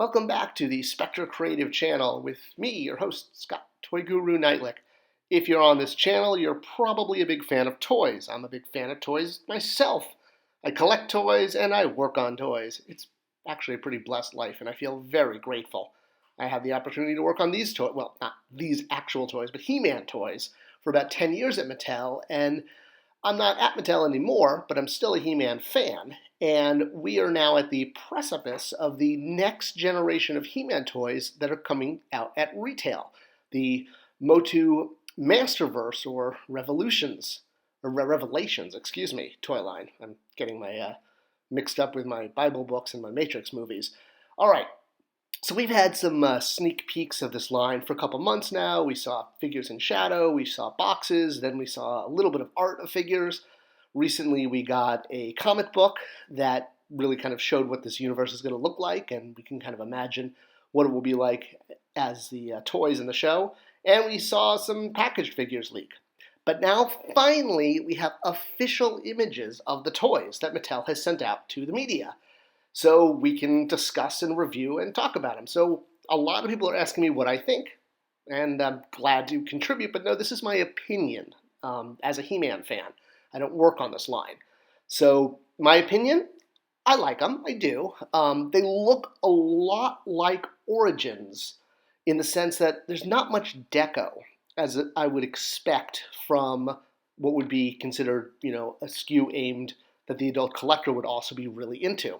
Welcome back to the Spector Creative channel with me, your host, Scott, Toy Guru Neitlich. If you're on this channel, you're probably a big fan of toys. I'm a big fan of toys myself. I collect toys and I work on toys. It's actually a pretty blessed life, and I feel very grateful. I had the opportunity to work on these toys, well, not these actual toys, but He-Man toys for about 10 years at Mattel, and I'm not at Mattel anymore, but I'm still a He-Man fan, and we are now at the precipice of the next generation of He-Man toys that are coming out at retail. The Motu Masterverse, or Revelations, toy line. I'm getting my mixed up with my Bible books and my Matrix movies. All right, so we've had some sneak peeks of this line for a couple months now. We saw figures in shadow, we saw boxes, then we saw a little bit of art of figures. Recently we got a comic book that really kind of showed what this universe is going to look like, and we can kind of imagine what it will be like as the toys in the show. And we saw some packaged figures leak. But now, finally, we have official images of the toys that Mattel has sent out to the media, so we can discuss and review and talk about them. So a lot of people are asking me what I think, and I'm glad to contribute, but no, this is my opinion as a He-Man fan. I don't work on this line. So my opinion, I like them, I do. They look a lot like Origins in the sense that there's not much deco, as I would expect from what would be considered, a SKU aimed that the adult collector would also be really into.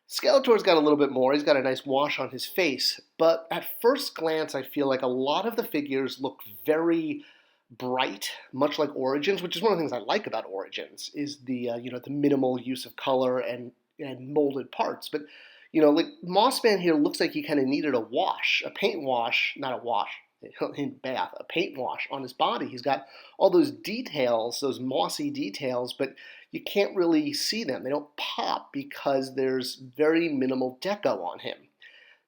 Skeletor's got a little bit more. He's got a nice wash on his face, but at first glance, I feel like a lot of the figures look very bright, much like Origins, which is one of the things I like about Origins, is the the minimal use of color and molded parts. But like Mossman here looks like he kind of needed a wash, a paint wash, not a wash in bath, a paint wash on his body. He's got all those details, those mossy details, but you can't really see them. They don't pop because there's very minimal deco on him.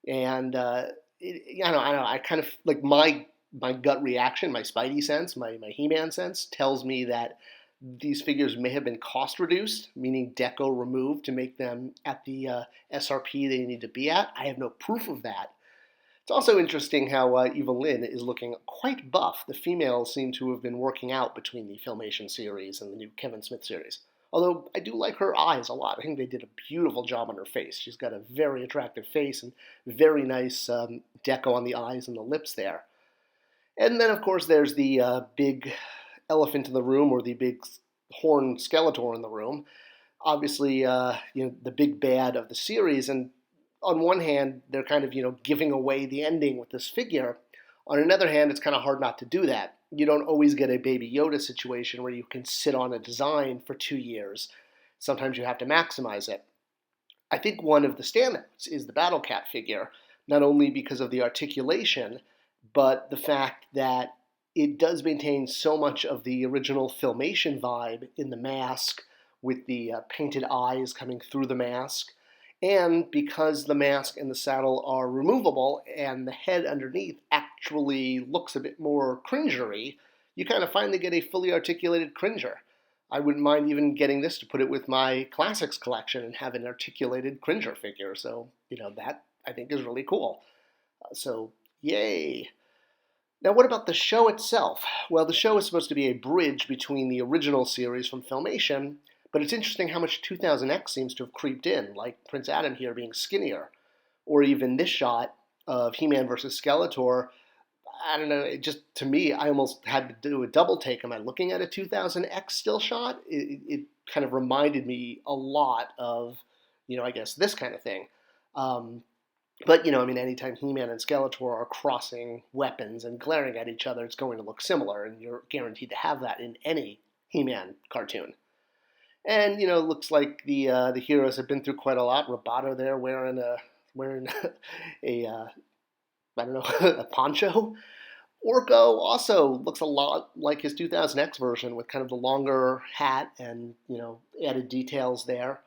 And I don't know. I kind of like my gut reaction, my Spidey sense, my He-Man sense tells me that these figures may have been cost reduced, meaning deco removed to make them at the SRP they need to be at. I have no proof of that. It's also interesting how Evelyn is looking quite buff. The females seem to have been working out between the Filmation series and the new Kevin Smith series. Although I do like her eyes a lot. I think they did a beautiful job on her face. She's got a very attractive face and very nice deco on the eyes and the lips there. And then, of course, there's the big elephant in the room, or the big horned Skeletor in the room. Obviously, the big bad of the series. And on one hand, they're kind of, giving away the ending with this figure. On another hand, it's kind of hard not to do that. You don't always get a Baby Yoda situation where you can sit on a design for 2 years. Sometimes you have to maximize it. I think one of the standouts is the Battle Cat figure, not only because of the articulation, but the fact that it does maintain so much of the original Filmation vibe in the mask, with the painted eyes coming through the mask. And because the mask and the saddle are removable and the head underneath actually looks a bit more cringery, you kind of finally get a fully articulated Cringer. I wouldn't mind even getting this to put it with my Classics collection and have an articulated Cringer figure. So, that I think is really cool. So, yay. Now, what about the show itself? Well, the show is supposed to be a bridge between the original series from Filmation, but it's interesting how much 2000X seems to have creeped in, like Prince Adam here being skinnier. Or even this shot of He-Man versus Skeletor. I don't know, it just, to me, I almost had to do a double take. Am I looking at a 2000X still shot? It kind of reminded me a lot of, I guess this kind of thing. But, anytime He-Man and Skeletor are crossing weapons and glaring at each other, it's going to look similar, and you're guaranteed to have that in any He-Man cartoon. And, it looks like the heroes have been through quite a lot. Roboto there wearing a I don't know, a poncho. Orko also looks a lot like his 2000X version, with kind of the longer hat and, added details there.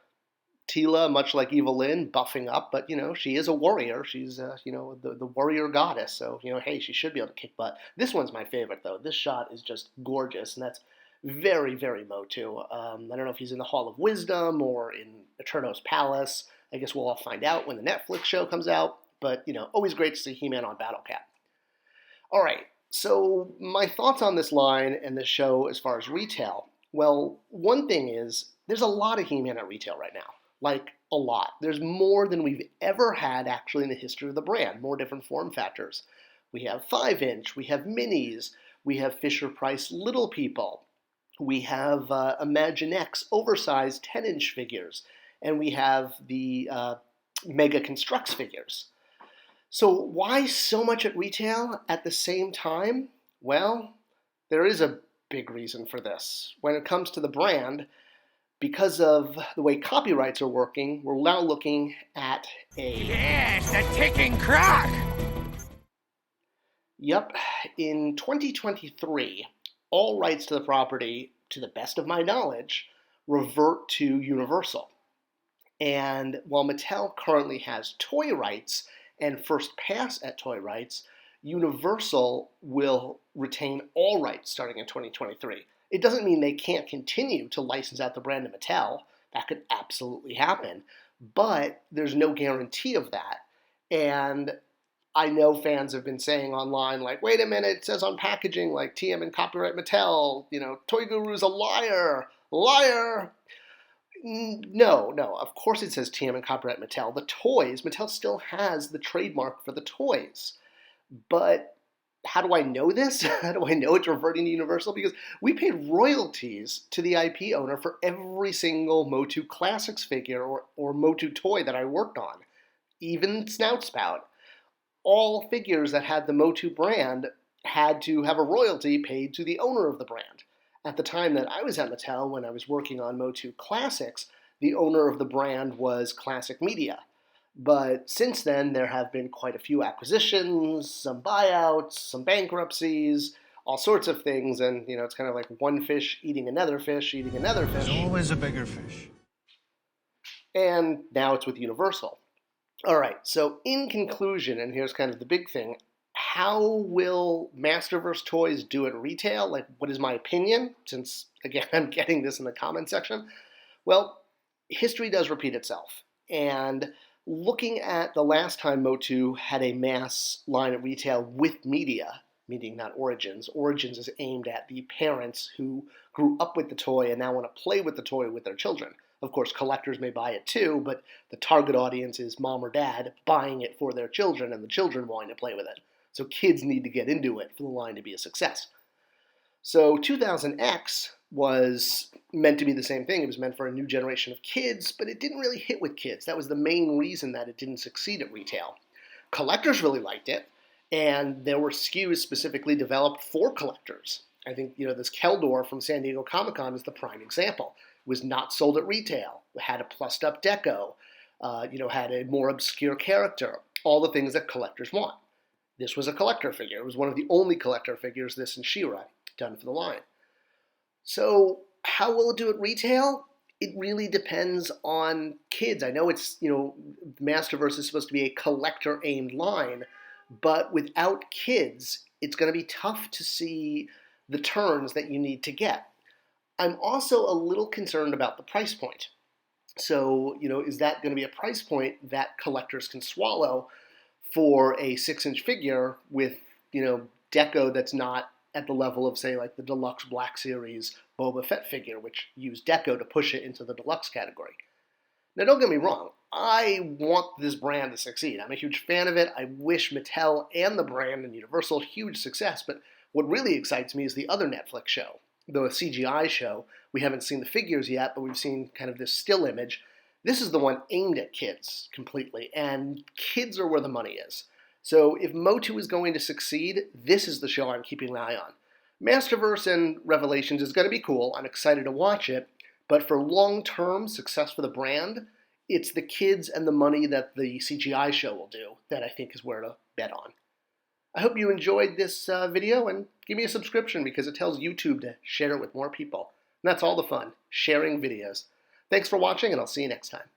Teela, much like Evelyn, buffing up, but, she is a warrior. She's, the warrior goddess. So, hey, she should be able to kick butt. This one's my favorite, though. This shot is just gorgeous, and that's very, very Motu. I don't know if he's in the Hall of Wisdom or in Eterno's Palace, I guess we'll all find out when the Netflix show comes out, but, always great to see He-Man on Battle Cat. All right, so my thoughts on this line and this show as far as retail. Well, one thing is, there's a lot of He-Man at retail right now. Like, a lot. There's more than we've ever had, actually, in the history of the brand. More different form factors. We have 5-inch, we have minis, we have Fisher-Price Little People, we have Imaginext oversized 10-inch figures, and we have the Mega Construx figures. So why so much at retail at the same time? Well, there is a big reason for this. When it comes to the brand, because of the way copyrights are working, we're now looking at Yes, the ticking clock! Yep, in 2023, all rights to the property, to the best of my knowledge, revert to Universal. And while Mattel currently has toy rights and first pass at toy rights, Universal will retain all rights starting in 2023. It doesn't mean they can't continue to license out the brand to Mattel. That could absolutely happen. But there's no guarantee of that. And I know fans have been saying online, like, wait a minute, it says on packaging, like, TM and copyright Mattel, Toy Guru's a liar, liar. No, of course it says TM and copyright Mattel. The toys, Mattel still has the trademark for the toys. But how do I know this? How do I know it's reverting to Universal? Because we paid royalties to the IP owner for every single Motu Classics figure or Motu toy that I worked on, even Snout Spout. All figures that had the Motu brand had to have a royalty paid to the owner of the brand. At the time that I was at Mattel, when I was working on Motu Classics, the owner of the brand was Classic Media. But since then, there have been quite a few acquisitions, some buyouts, some bankruptcies, all sorts of things, and it's kind of like one fish eating another fish, eating another fish. There's always a bigger fish. And now it's with Universal. All right, so in conclusion, and here's kind of the big thing, how will Masterverse toys do at retail? Like, what is my opinion? Since, again, I'm getting this in the comment section. Well, history does repeat itself. And looking at the last time Motu had a mass line at retail with media, meaning not Origins. Origins is aimed at the parents who grew up with the toy and now want to play with the toy with their children. Of course, collectors may buy it too, but the target audience is mom or dad buying it for their children and the children wanting to play with it. So kids need to get into it for the line to be a success. So 2000X was meant to be the same thing. It was meant for a new generation of kids, but it didn't really hit with kids. That was the main reason that it didn't succeed at retail. Collectors really liked it, and there were SKUs specifically developed for collectors. I think, this Keldor from San Diego Comic-Con is the prime example. It was not sold at retail. It had a plussed-up deco, had a more obscure character, all the things that collectors want. This was a collector figure. It was one of the only collector figures, this and She-Ra, done for the line. So how will it do at retail? It really depends on kids. I know it's, Masterverse is supposed to be a collector-aimed line, but without kids, it's going to be tough to see the turns that you need to get. I'm also a little concerned about the price point. So, is that going to be a price point that collectors can swallow for a 6-inch figure with, deco that's not at the level of, say, like the Deluxe Black Series Boba Fett figure, which used deco to push it into the deluxe category. Now, don't get me wrong. I want this brand to succeed. I'm a huge fan of it. I wish Mattel and the brand and Universal huge success, but what really excites me is the other Netflix show, the CGI show. We haven't seen the figures yet, but we've seen kind of this still image. This is the one aimed at kids completely, and kids are where the money is. So if Motu is going to succeed, this is the show I'm keeping an eye on. Masterverse and Revelations is going to be cool. I'm excited to watch it. But for long-term success for the brand, it's the kids and the money that the CGI show will do that I think is where to bet on. I hope you enjoyed this video, and give me a subscription because it tells YouTube to share it with more people. And that's all the fun, sharing videos. Thanks for watching, and I'll see you next time.